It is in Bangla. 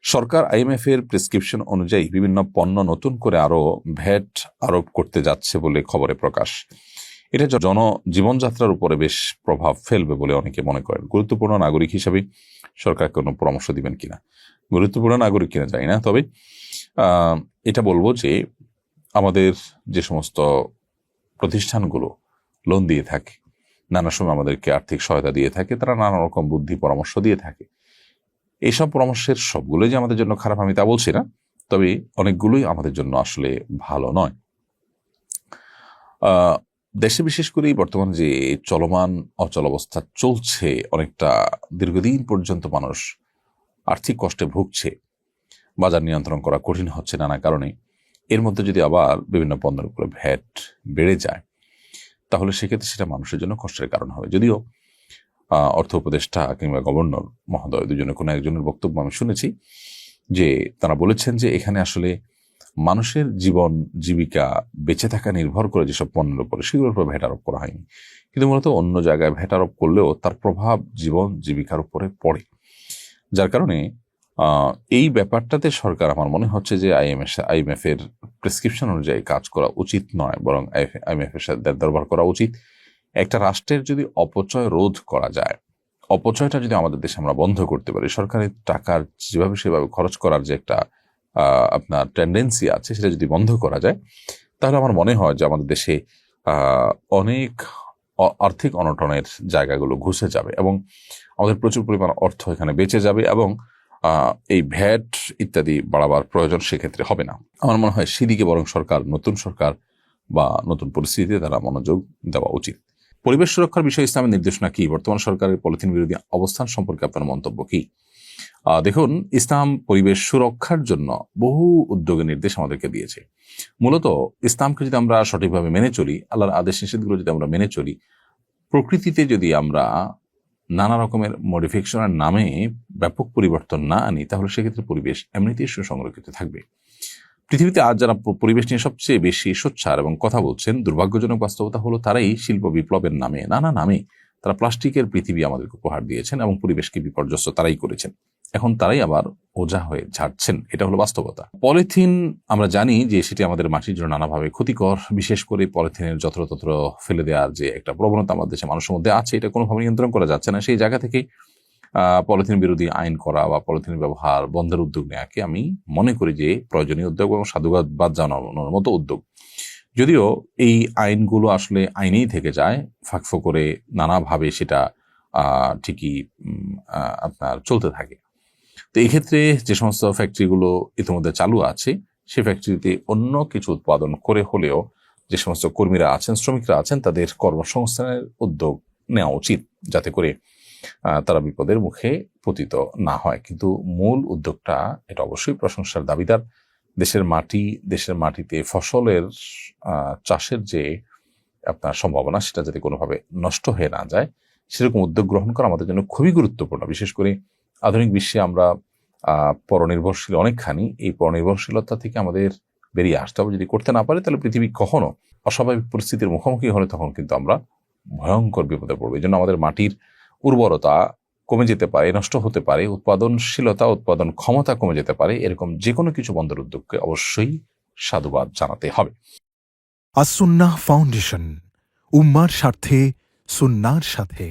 সরকার আইএমএফ এর প্রেসক্রিপশন অনুযায়ী বিভিন্ন পণ্য নতুন করে আরো ভ্যাট আরোপ করতে যাচ্ছে বলে খবরে প্রকাশ। এটা জীবনযাত্রার উপরে বেশ প্রভাব ফেলবে বলে অনেকে মনে করেন। গুরুত্বপূর্ণ নাগরিক হিসাবে সরকার কোনো পরামর্শ দিবেন কিনা, গুরুত্বপূর্ণ নাগরিক কিনা জানি না, তবে এটা বলবো যে আমাদের যে সমস্ত প্রতিষ্ঠানগুলো লোন দিয়ে থাকে, নানা সময় আমাদেরকে আর্থিক সহায়তা দিয়ে থাকে, তারা নানা রকম বুদ্ধি পরামর্শ দিয়ে থাকে। এইসব পরামর্শের সবগুলোই যে আমাদের জন্য খারাপ আমি তা বলছি না, তবে অনেকগুলোই আমাদের জন্য আসলে ভালো নয়। দেশে বিশেষ করে বর্তমান যে চলমান অচলাবস্থা চলছে, অনেকটা দীর্ঘদিন পর্যন্ত মানুষ আর্থিক কষ্টে ভুগছে, বাজার নিয়ন্ত্রণ করা কঠিন হচ্ছে নানা কারণে। এর মধ্যে যদি আবার বিভিন্ন পণ্যের উপরে ভ্যাট বেড়ে যায়, তাহলে সেক্ষেত্রে সেটা মানুষের জন্য কষ্টের কারণ হবে। যদিও অর্থ উপদেষ্টা কিংবা গভর্নর মহোদয় দুজনে কোনো একজনের বক্তব্য আমি শুনেছি যে তারা বলেছেন যে এখানে আসলে মানুষের জীবন জীবিকা বেঁচে থাকা নির্ভর করে যেসব পণ্যের উপরে, সেগুলোর উপর ভ্যাট আরোপ করা হয়নি, কিন্তু মূলত অন্য জায়গায় ভ্যাট আরোপ করলেও তার প্রভাব জীবন জীবিকার উপরে পড়ে। যার কারণে এই ব্যাপারটাতে সরকার, আমার মনে হচ্ছে যে আইএমএফ এর প্রেসক্রিপশন অনুযায়ী কাজ করা উচিত নয়, বরং আইএমএফ এর সাথে দরবার করা উচিত। একটা রাষ্ট্রের যদি অপচয় রোধ করা যায়, অপচয়টা যদি আমাদের দেশে আমরা বন্ধ করতে পারি, সরকারের টাকার যেভাবে সেভাবে খরচ করার যে একটা আপনার টেন্ডেন্সি আছে, সেটা যদি বন্ধ করা যায়, তাহলে আমার মনে হয় যে আমাদের দেশে অনেক আর্থিক অনটনের জায়গাগুলো ঘুষে যাবে এবং আমাদের প্রচুর পরিমাণ অর্থ এখানে বেঁচে যাবে এবং এই ভ্যাট ইত্যাদি বাড়াবার প্রয়োজন সেক্ষেত্রে হবে না। আমার মনে হয় সেদিকে বরং নতুন সরকার বা নতুন পরিস্থিতিতে তারা মনোযোগ দেওয়া উচিত। পরিবেশ সুরক্ষার বিষয়ে ইসলামের নির্দেশনা কি? বর্তমান সরকারের পলিথিন বিরোধী অবস্থান সম্পর্কে আপনার মন্তব্য কি? দেখুন, ইসলাম পরিবেশ সুরক্ষার জন্য বহু উদ্যোগের নির্দেশ আমাদেরকে দিয়েছে। মূলত ইসলামকে যদি আমরা সঠিকভাবে মেনে চলি, আল্লাহর আদেশ নিষেধগুলো যদি আমরা মেনে চলি, প্রকৃতিতে যদি আমরা নানা রকমের মডিফিকেশনের নামে ব্যাপক পরিবর্তন না আনি, তাহলে সেক্ষেত্রে পরিবেশ এমনিতেই সুসংরক্ষিত থাকবে। পৃথিবীতে আজ যারা পরিবেশ নিয়ে সবচেয়ে বেশি সোচ্চার এবং কথা বলছেন, দুর্ভাগ্যজনক বাস্তবতা হলো তারাই শিল্প বিপ্লবের নামে, নানা নামে তারা প্লাস্টিকের পৃথিবী আমাদেরকে উপহার দিয়েছেন এবং পরিবেশকে বিপর্যস্ত তারাই করেছেন। এখন তারাই আবার ওঝা হয়ে ঝাড়ছেন, এটা হলো বাস্তবতা। পলিথিন আমরা জানি যে সেটি আমাদের মাটির জন্য নানাভাবে ক্ষতিকর। বিশেষ করে পলিথিনের যত্রতত্র ফেলে দেওয়ার যে একটা প্রবণতা আমাদের দেশে মানুষের মধ্যে আছে, এটা কোনোভাবে নিয়ন্ত্রণ করা যাচ্ছে না। সেই জায়গা থেকেই পলিথিন বিরোধী আইন করা বা পলিথিনের ব্যবহার বন্ধের উদ্যোগ নেওয়াকে আমি মনে করি যে প্রয়োজনীয় উদ্যোগ এবং সাধুবাদ জানানোর মতো উদ্যোগ। যদিও এই আইনগুলো আসলে আইনেই থেকে যায়, ফাঁকফো করে নানাভাবে সেটা ঠিকই আপনার চলতে থাকে। তো এই ক্ষেত্রে যে সমস্ত ফ্যাক্টরিগুলো ইতিমধ্যে চালু আছে, সে ফ্যাক্টরিতে অন্য কিছু উৎপাদন করে হলেও যে সমস্ত কর্মীরা আছেন, শ্রমিকরা আছেন, তাদের কর্মসংস্থানের উদ্যোগ নেওয়া উচিত, যাতে করে তারা বিপদের মুখে পতিত না হয়। কিন্তু মূল উদ্যোগটা এটা অবশ্যই প্রশংসার দাবিদার। দেশের মাটিতে ফসলের চাষের যে আপনার সম্ভাবনা, সেটা যাতে কোনোভাবে নষ্ট হয়ে না যায়, সেরকম উদ্যোগ গ্রহণ করা আমাদের জন্য খুবই গুরুত্বপূর্ণ। বিশেষ করে আধুনিক বিশ্বে আমরা পরনির্ভরশীল অনেকখানি। এই পরনির্ভরশীলতা থেকে আমাদের বেরিয়ে আসতে হবে। যদি করতে না পারে, তাহলে পৃথিবী কখনো অস্বাভাবিক পরিস্থিতির মুখোমুখি হলে তখন কিন্তু আমরা ভয়ঙ্কর বিপদে পড়বো। এই জন্য আমাদের মাটির উর্বরতা কমে যেতে পারে, নষ্ট হতে পারে, উৎপাদনশীলতা, উৎপাদন ক্ষমতা কমে যেতে পারে। এরকম যে কোনো কিছু বন্ধের উদ্যোগকে অবশ্যই সাধুবাদ জানাতে হবে। আস-সুন্নাহ ফাউন্ডেশন, উম্মার স্বার্থে সুন্নাহর সাথে।